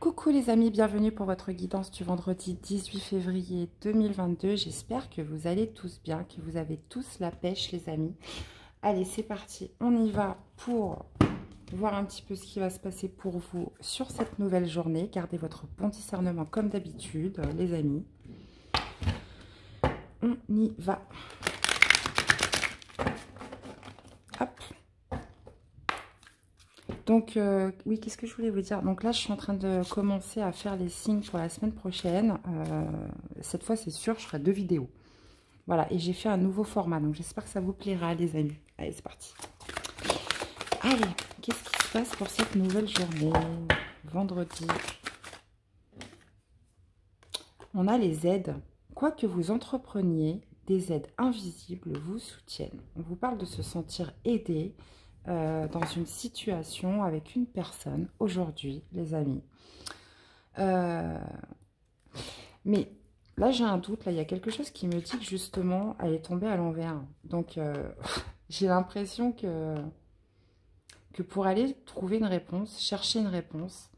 Coucou les amis, bienvenue pour votre guidance du vendredi 18 février 2022. J'espère que vous allez tous bien, que vous avez tous la pêche les amis. Allez, c'est parti, on y va pour voir un petit peu ce qui va se passer pour vous sur cette nouvelle journée. Gardez votre bon discernement comme d'habitude les amis. On y va. Hop. Donc, oui, qu'est-ce que je voulais vous dire? Donc là, je suis en train de commencer à faire les signes pour la semaine prochaine. Cette fois, c'est sûr, je ferai 2 vidéos. Voilà, et j'ai fait un nouveau format. Donc, j'espère que ça vous plaira, les amis. Allez, c'est parti. Allez, qu'est-ce qui se passe pour cette nouvelle journée? Vendredi. On a les aides. Quoi que vous entrepreniez, des aides invisibles vous soutiennent. On vous parle de se sentir aidé dans une situation avec une personne aujourd'hui, les amis. Mais là, j'ai un doute. Là, il y a quelque chose qui me dit que justement, elle est tombée à l'envers. Donc, j'ai l'impression que pour aller trouver une réponse, chercher une réponse,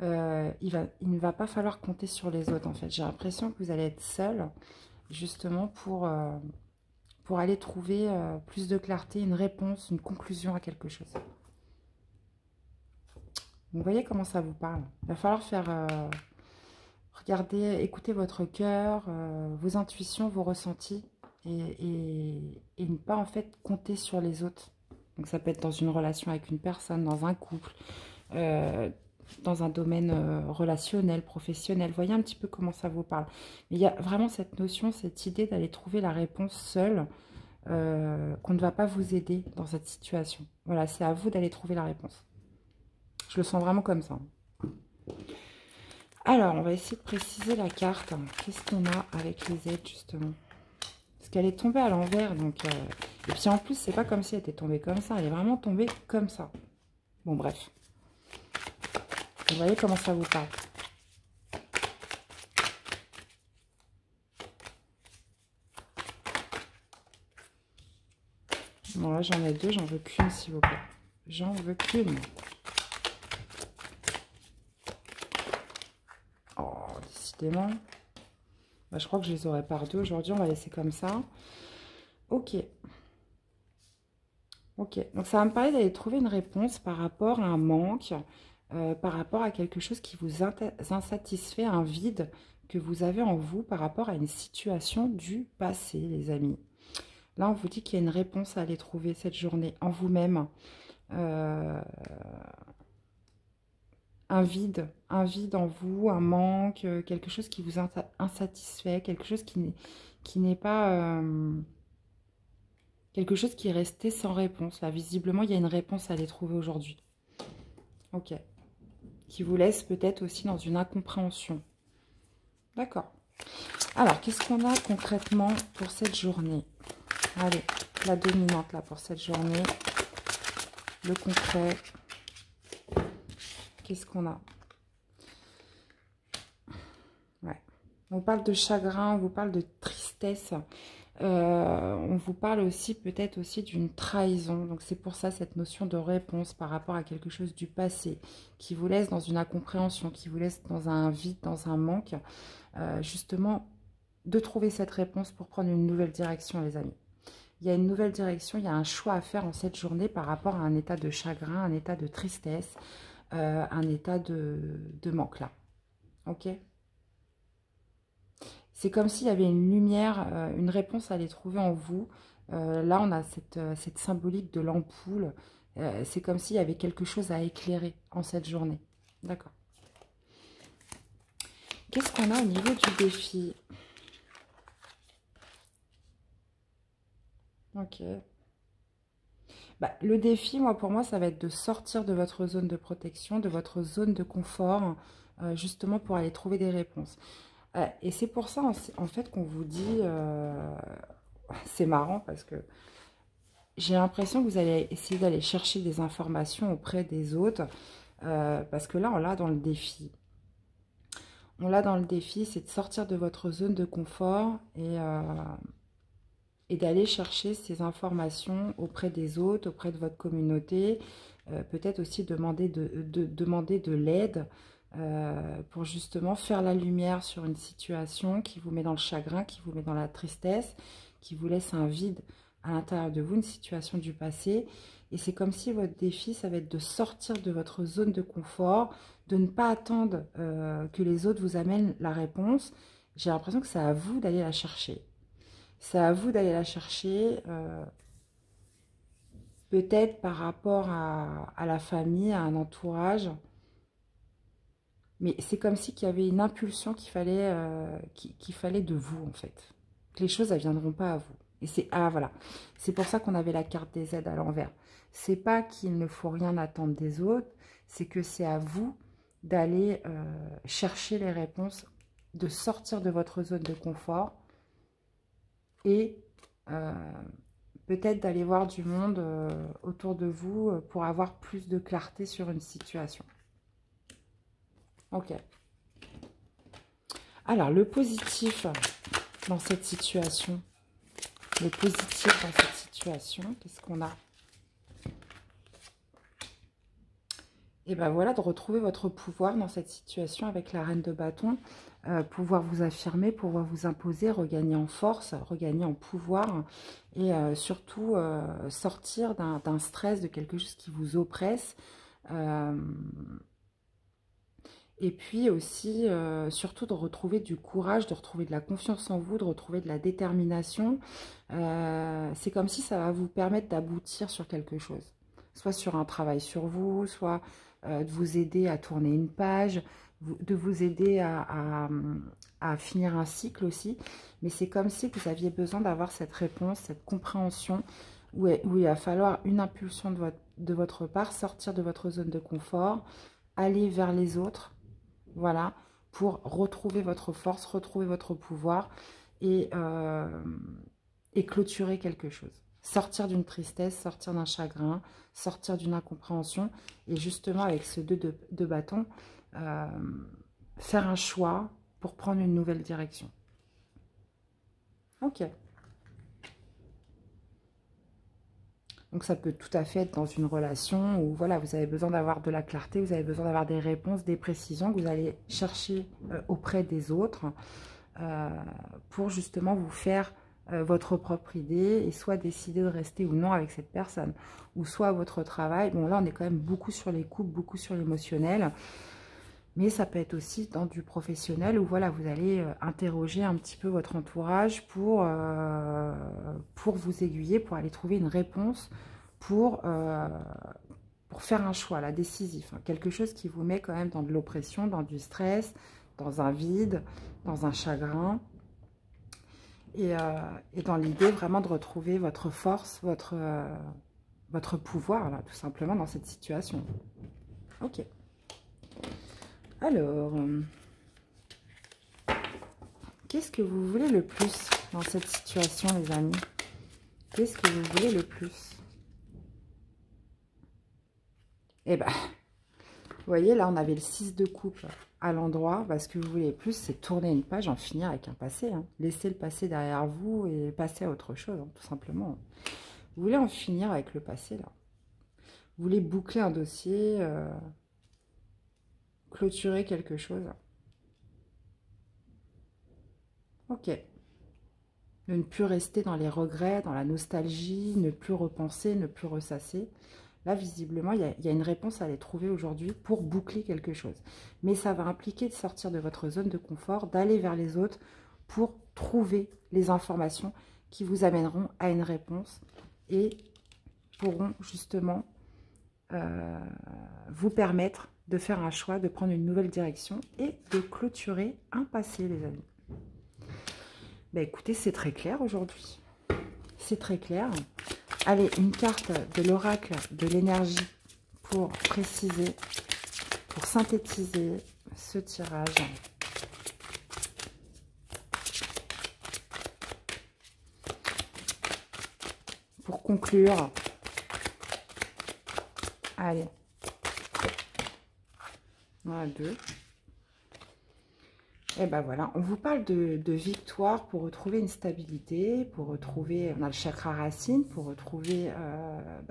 il ne va pas falloir compter sur les autres, en fait. J'ai l'impression que vous allez être seul, justement, pour aller trouver plus de clarté, une réponse, une conclusion à quelque chose. Vous voyez comment ça vous parle? Il va falloir faire... regardez, écoutez votre cœur, vos intuitions, vos ressentis, et ne pas, en fait, compter sur les autres. Donc, ça peut être dans une relation avec une personne, dans un couple, dans un domaine relationnel, professionnel. Voyez un petit peu comment ça vous parle. Mais il y a vraiment cette notion, cette idée d'aller trouver la réponse seule, qu'on ne va pas vous aider dans cette situation. Voilà, c'est à vous d'aller trouver la réponse. Je le sens vraiment comme ça. Alors, on va essayer de préciser la carte. Qu'est-ce qu'on a avec les aides, justement? Parce qu'elle est tombée à l'envers, donc... Et puis en plus, c'est pas comme si elle était tombée comme ça. Elle est vraiment tombée comme ça. Bon, bref. Vous voyez comment ça vous parle? Bon, là, j'en ai 2. J'en veux qu'une, s'il vous plaît. J'en veux qu'une. Oh, décidément. Bah, je crois que je les aurais par 2 aujourd'hui. On va laisser comme ça. Ok. Ok. Donc, ça va me parler d'aller trouver une réponse par rapport à un manque, par rapport à quelque chose qui vous insatisfait, un vide que vous avez en vous par rapport à une situation du passé, les amis. Là, on vous dit qu'il y a une réponse à aller trouver cette journée en vous-même. Un vide en vous, un manque, quelque chose qui vous insatisfait, quelque chose qui n'est pas... quelque chose qui est resté sans réponse. Là, visiblement, il y a une réponse à aller trouver aujourd'hui. Ok. Qui vous laisse peut-être aussi dans une incompréhension. D'accord. Alors, qu'est-ce qu'on a concrètement pour cette journée? Allez, la dominante là pour cette journée. Le concret. Qu'est-ce qu'on a? Ouais. On parle de chagrin, on vous parle de tristesse. On vous parle aussi peut-être aussi d'une trahison. Donc c'est pour ça cette notion de réponse par rapport à quelque chose du passé qui vous laisse dans une incompréhension, qui vous laisse dans un vide, dans un manque. Justement, de trouver cette réponse pour prendre une nouvelle direction, les amis. Il y a une nouvelle direction, il y a un choix à faire en cette journée par rapport à un état de chagrin, un état de tristesse, un état de manque là. Ok? C'est comme s'il y avait une lumière, une réponse à aller trouver en vous. Là, on a cette symbolique de l'ampoule. C'est comme s'il y avait quelque chose à éclairer en cette journée. D'accord. Qu'est-ce qu'on a au niveau du défi? Ok. Bah, le défi, pour moi, ça va être de sortir de votre zone de protection, de votre zone de confort, justement pour aller trouver des réponses. Et c'est pour ça, en fait, qu'on vous dit... c'est marrant parce que j'ai l'impression que vous allez essayer d'aller chercher des informations auprès des autres. Parce que là, on l'a dans le défi. On l'a dans le défi, c'est de sortir de votre zone de confort et d'aller chercher ces informations auprès des autres, auprès de votre communauté. Peut-être aussi demander de l'aide. pour justement faire la lumière sur une situation qui vous met dans le chagrin, qui vous met dans la tristesse, qui vous laisse un vide à l'intérieur de vous, une situation du passé. Et c'est comme si votre défi, ça va être de sortir de votre zone de confort, de ne pas attendre que les autres vous amènent la réponse. J'ai l'impression que c'est à vous d'aller la chercher. C'est à vous d'aller la chercher, peut-être par rapport à la famille, à un entourage. Mais c'est comme si qu'il y avait une impulsion qu'il fallait de vous, en fait. Que les choses, elles ne viendront pas à vous. Et c'est voilà. C'est pour ça qu'on avait la carte des aides à l'envers. C'est pas qu'il ne faut rien attendre des autres, c'est que c'est à vous d'aller chercher les réponses, de sortir de votre zone de confort et peut-être d'aller voir du monde autour de vous pour avoir plus de clarté sur une situation. Ok. Alors, le positif dans cette situation. Le positif dans cette situation, qu'est-ce qu'on a? Et bien voilà, de retrouver votre pouvoir dans cette situation avec la reine de bâton. Pouvoir vous affirmer, pouvoir vous imposer, regagner en force, regagner en pouvoir. Et surtout, sortir d'un stress, de quelque chose qui vous oppresse. Et puis aussi, surtout de retrouver du courage, de retrouver de la confiance en vous, de retrouver de la détermination. C'est comme si ça va vous permettre d'aboutir sur quelque chose. Soit sur un travail sur vous, soit de vous aider à tourner une page, de vous aider à finir un cycle aussi. Mais c'est comme si vous aviez besoin d'avoir cette réponse, cette compréhension, où il va falloir une impulsion de votre part, sortir de votre zone de confort, aller vers les autres. Voilà, pour retrouver votre force, retrouver votre pouvoir et clôturer quelque chose. Sortir d'une tristesse, sortir d'un chagrin, sortir d'une incompréhension. Et justement, avec ce 2 de bâton, faire un choix pour prendre une nouvelle direction. Ok. Donc ça peut tout à fait être dans une relation où voilà, vous avez besoin d'avoir de la clarté, vous avez besoin d'avoir des réponses, des précisions que vous allez chercher auprès des autres pour justement vous faire votre propre idée et soit décider de rester ou non avec cette personne. Ou soit votre travail. Bon là on est quand même beaucoup sur les couples, beaucoup sur l'émotionnel. Mais ça peut être aussi dans du professionnel où voilà, vous allez interroger un petit peu votre entourage pour vous aiguiller, pour aller trouver une réponse, pour faire un choix, là, décisif. Hein, quelque chose qui vous met quand même dans de l'oppression, dans du stress, dans un vide, dans un chagrin. Et dans l'idée vraiment de retrouver votre force, votre pouvoir, là, tout simplement, dans cette situation. Ok. Alors, qu'est-ce que vous voulez le plus dans cette situation, les amis? Qu'est-ce que vous voulez le plus? Eh ben, vous voyez, là, on avait le 6 de coupe à l'endroit. Bah, ce que vous voulez le plus, c'est tourner une page, en finir avec un passé. Hein. Laisser le passé derrière vous et passer à autre chose, hein, tout simplement. Vous voulez en finir avec le passé, là. Vous voulez boucler un dossier, clôturer quelque chose. Ok. De ne plus rester dans les regrets, dans la nostalgie, ne plus repenser, ne plus ressasser. Là, visiblement, il y a une réponse à aller trouver aujourd'hui pour boucler quelque chose. Mais ça va impliquer de sortir de votre zone de confort, d'aller vers les autres pour trouver les informations qui vous amèneront à une réponse et pourront justement vous permettre de faire un choix, de prendre une nouvelle direction et de clôturer un passé, les amis. Ben, écoutez, c'est très clair aujourd'hui. C'est très clair. Allez, une carte de l'oracle de l'énergie pour préciser, pour synthétiser ce tirage. Pour conclure, allez, voilà, 2. Et ben voilà, on vous parle de victoire pour retrouver une stabilité, pour retrouver, on a le chakra racine, pour retrouver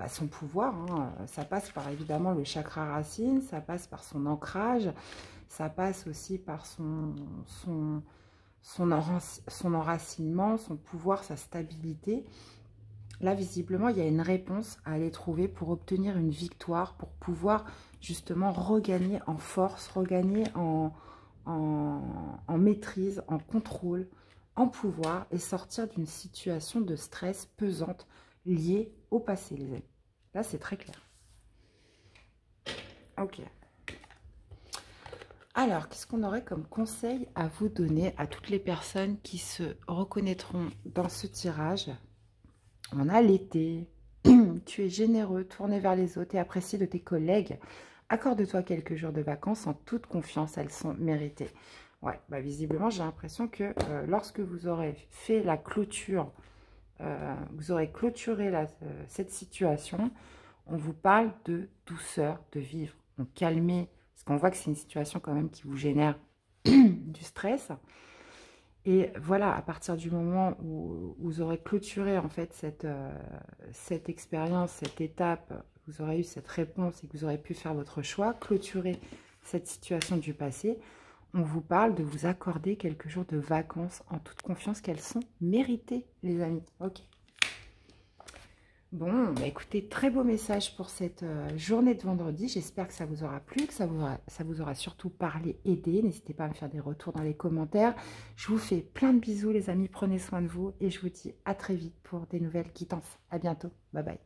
son pouvoir. Hein. Ça passe par évidemment le chakra racine, ça passe par son ancrage, Ça passe aussi par son enracinement, son pouvoir, sa stabilité. Là, visiblement, il y a une réponse à aller trouver pour obtenir une victoire, pour pouvoir justement regagner en force, regagner en maîtrise, en contrôle, en pouvoir et sortir d'une situation de stress pesante liée au passé, les amis. Là, c'est très clair. Ok. Alors, qu'est-ce qu'on aurait comme conseil à vous donner à toutes les personnes qui se reconnaîtront dans ce tirage? On a l'été. Tu es généreux, tourné vers les autres et apprécié de tes collègues. Accorde-toi quelques jours de vacances en toute confiance, elles sont méritées. Ouais, bah visiblement, j'ai l'impression que lorsque vous aurez fait la clôture, vous aurez clôturé cette situation, on vous parle de douceur, de vivre, donc calmer, parce qu'on voit que c'est une situation quand même qui vous génère du stress. Et voilà, à partir du moment où vous aurez clôturé en fait cette expérience, cette étape, vous aurez eu cette réponse et que vous aurez pu faire votre choix, clôturer cette situation du passé, on vous parle de vous accorder quelques jours de vacances en toute confiance qu'elles sont méritées, les amis. Ok. Bon, bah écoutez, très beau message pour cette journée de vendredi. J'espère que ça vous aura plu, que ça vous aura surtout parlé, aidé. N'hésitez pas à me faire des retours dans les commentaires. Je vous fais plein de bisous, les amis. Prenez soin de vous et je vous dis à très vite pour des nouvelles quittances. À bientôt. Bye bye.